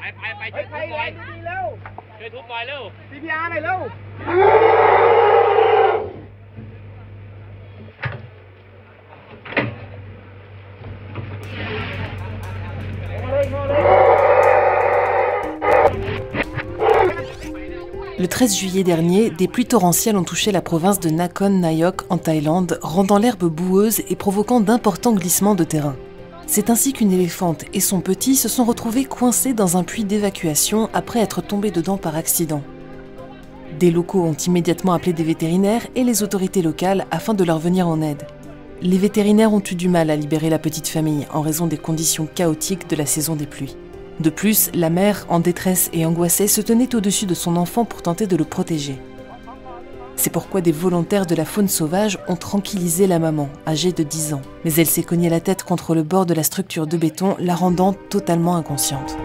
ไปช่วยทุบหน่อยช่วยทุบหน่อยเร็ว CPR หน่อยเร็วLe 13 juillet dernier, des pluies torrentielles ont touché la province de Nakhon Nayok en Thaïlande, rendant l'herbe boueuse et provoquant d'importants glissements de terrain. C'est ainsi qu'une éléphante et son petit se sont retrouvés coincés dans un puits d'évacuation après être tombés dedans par accident. Des locaux ont immédiatement appelé des vétérinaires et les autorités locales afin de leur venir en aide. Les vétérinaires ont eu du mal à libérer la petite famille en raison des conditions chaotiques de la saison des pluies. De plus, la mère, en détresse et angoissée, se tenait au-dessus de son enfant pour tenter de le protéger. C'est pourquoi des volontaires de la faune sauvage ont tranquillisé la maman, âgée de 10 ans. Mais elle s'est cognée la tête contre le bord de la structure de béton, la rendant totalement inconsciente.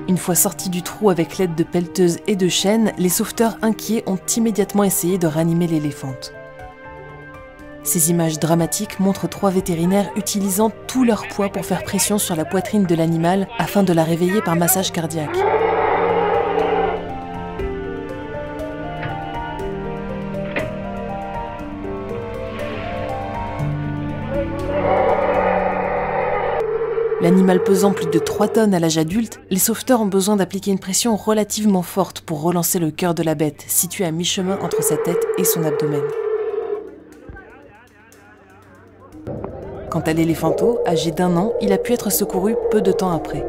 Une fois sortis du trou avec l'aide de pelleteuses et de chaînes, les sauveteurs inquiets ont immédiatement essayé de ranimer l'éléphante. Ces images dramatiques montrent 3 vétérinaires utilisant tout leur poids pour faire pression sur la poitrine de l'animal afin de la réveiller par massage cardiaque. L'animal pesant plus de 3 tonnes à l'âge adulte, les sauveteurs ont besoin d'appliquer une pression relativement forte pour relancer le cœur de la bête, situé à mi-chemin entre sa tête et son abdomen. Quant à l'éléphanto, âgé d'1 an, il a pu être secouru peu de temps après.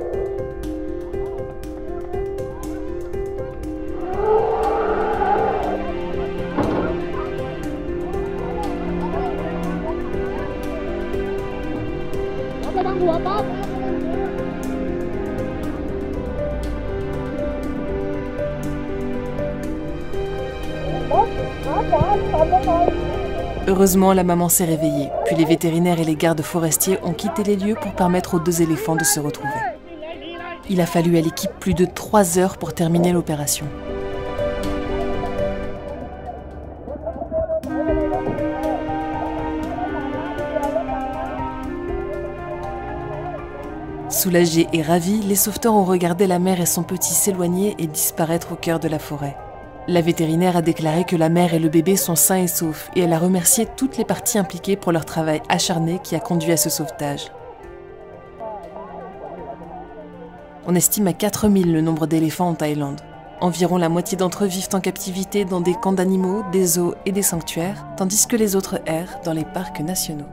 Heureusement, la maman s'est réveillée, puis les vétérinaires et les gardes forestiers ont quitté les lieux pour permettre aux 2 éléphants de se retrouver. Il a fallu à l'équipe plus de 3 heures pour terminer l'opération. Soulagés et ravis, les sauveteurs ont regardé la mère et son petit s'éloigner et disparaître au cœur de la forêt. La vétérinaire a déclaré que la mère et le bébé sont sains et saufs et elle a remercié toutes les parties impliquées pour leur travail acharné qui a conduit à ce sauvetage. On estime à 4000 le nombre d'éléphants en Thaïlande. Environ la moitié d'entre eux vivent en captivité dans des camps d'animaux, des zoos et des sanctuaires, tandis que les autres errent dans les parcs nationaux.